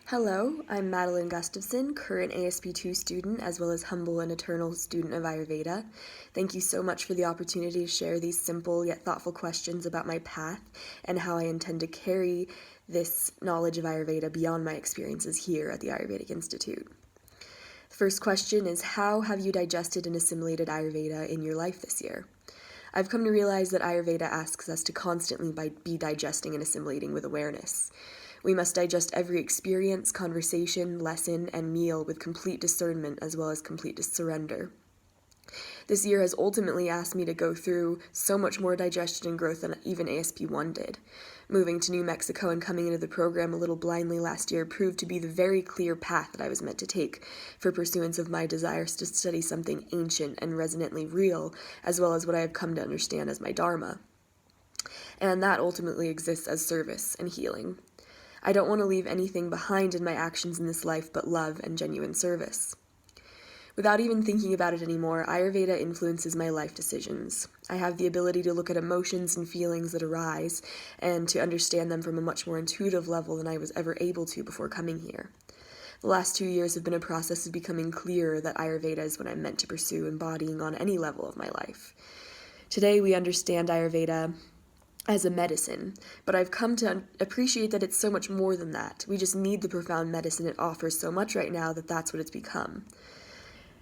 Hello, I'm Madeline Gustafson, current ASP2 student as well as humble and eternal student of Ayurveda. Thank you so much for the opportunity to share these simple yet thoughtful questions about my path and how I intend to carry this knowledge of Ayurveda beyond my experiences here at the Ayurvedic Institute. The first question is, how have you digested and assimilated Ayurveda in your life this year? I've come to realize that Ayurveda asks us to constantly be digesting and assimilating with awareness. We must digest every experience, conversation, lesson, and meal with complete discernment as well as complete surrender. This year has ultimately asked me to go through so much more digestion and growth than even ASP1 did. Moving to New Mexico and coming into the program a little blindly last year proved to be the very clear path that I was meant to take for pursuance of my desires to study something ancient and resonantly real, as well as what I have come to understand as my dharma. And that ultimately exists as service and healing. I don't want to leave anything behind in my actions in this life but love and genuine service. Without even thinking about it anymore, Ayurveda influences my life decisions. I have the ability to look at emotions and feelings that arise and to understand them from a much more intuitive level than I was ever able to before coming here. The last 2 years have been a process of becoming clearer that Ayurveda is what I'm meant to pursue embodying on any level of my life. Today we understand Ayurveda as a medicine, but I've come to appreciate that it's so much more than that. We just need the profound medicine it offers so much right now that that's what it's become.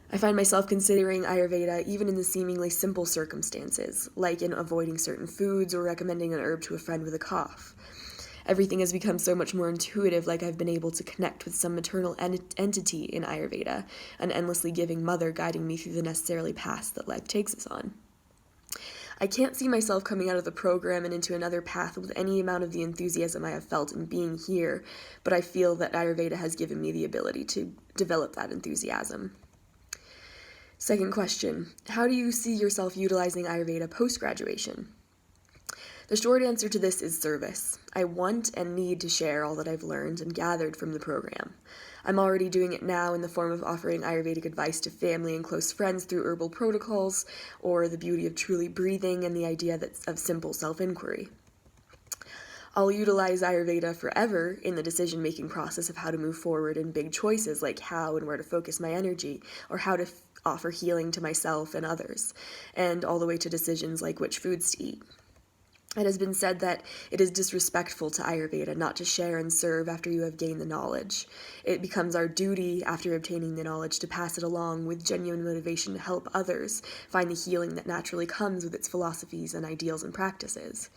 I find myself considering Ayurveda even in the seemingly simple circumstances, like in avoiding certain foods or recommending an herb to a friend with a cough. Everything has become so much more intuitive, like I've been able to connect with some maternal entity in Ayurveda, an endlessly giving mother guiding me through the necessarily paths that life takes us on. I can't see myself coming out of the program and into another path with any amount of the enthusiasm I have felt in being here, but I feel that Ayurveda has given me the ability to develop that enthusiasm. Second question, how do you see yourself utilizing Ayurveda post-graduation? The short answer to this is service. I want and need to share all that I've learned and gathered from the program. I'm already doing it now in the form of offering Ayurvedic advice to family and close friends through herbal protocols, or the beauty of truly breathing and the idea of simple self-inquiry. I'll utilize Ayurveda forever in the decision-making process of how to move forward in big choices like how and where to focus my energy, or how to offer healing to myself and others, and all the way to decisions like which foods to eat. It has been said that it is disrespectful to Ayurveda not to share and serve after you have gained the knowledge. It becomes our duty after obtaining the knowledge to pass it along with genuine motivation to help others find the healing that naturally comes with its philosophies and ideals and practices.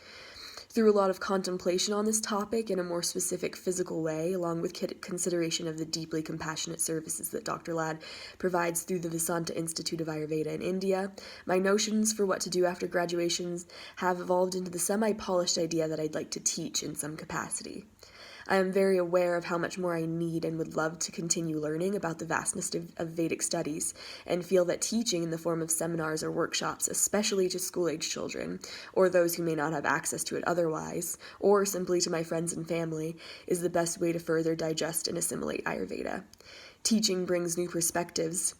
Through a lot of contemplation on this topic in a more specific physical way, along with consideration of the deeply compassionate services that Dr. Ladd provides through the Visanta Institute of Ayurveda in India, my notions for what to do after graduations have evolved into the semi-polished idea that I'd like to teach in some capacity. I am very aware of how much more I need and would love to continue learning about the vastness of Vedic studies, and feel that teaching in the form of seminars or workshops, especially to school-age children, or those who may not have access to it otherwise, or simply to my friends and family, is the best way to further digest and assimilate Ayurveda. Teaching brings new perspectives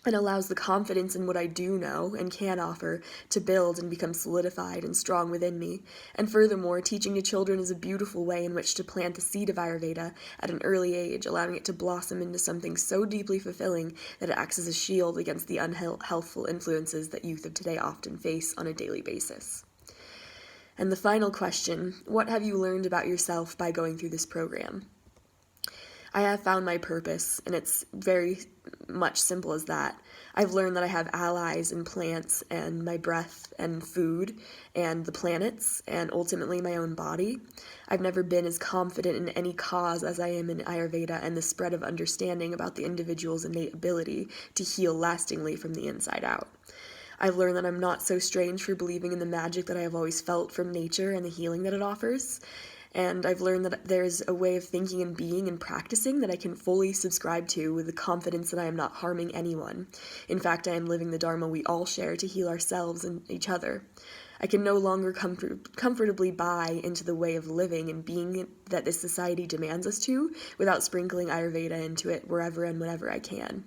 and allows the confidence in what I do know and can offer to build and become solidified and strong within me. And furthermore, teaching to children is a beautiful way in which to plant the seed of Ayurveda at an early age, allowing it to blossom into something so deeply fulfilling that it acts as a shield against the unhealthful influences that youth of today often face on a daily basis. And the final question, what have you learned about yourself by going through this program? I have found my purpose, and it's very much simple as that. I've learned that I have allies in plants and my breath and food and the planets and ultimately my own body. I've never been as confident in any cause as I am in Ayurveda and the spread of understanding about the individual's innate ability to heal lastingly from the inside out. I've learned that I'm not so strange for believing in the magic that I have always felt from nature and the healing that it offers. And I've learned that there's a way of thinking and being and practicing that I can fully subscribe to with the confidence that I am not harming anyone. In fact, I am living the Dharma we all share to heal ourselves and each other. I can no longer comfortably buy into the way of living and being that this society demands us to without sprinkling Ayurveda into it wherever and whenever I can.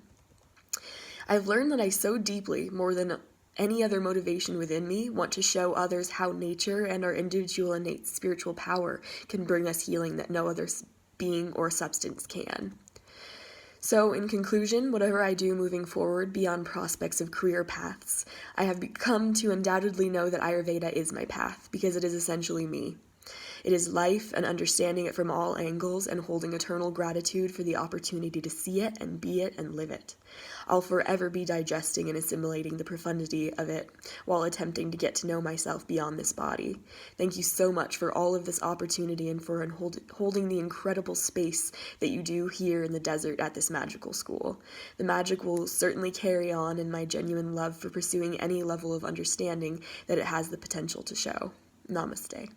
I've learned that I so deeply, more than any other motivation within me, want to show others how nature and our individual innate spiritual power can bring us healing that no other being or substance can. So, in conclusion, whatever I do moving forward beyond prospects of career paths, I have come to undoubtedly know that Ayurveda is my path, because it is essentially me. It is life and understanding it from all angles and holding eternal gratitude for the opportunity to see it and be it and live it. I'll forever be digesting and assimilating the profundity of it while attempting to get to know myself beyond this body. Thank you so much for all of this opportunity and for holding the incredible space that you do here in the desert at this magical school. The magic will certainly carry on, and my genuine love for pursuing any level of understanding that it has the potential to show. Namaste.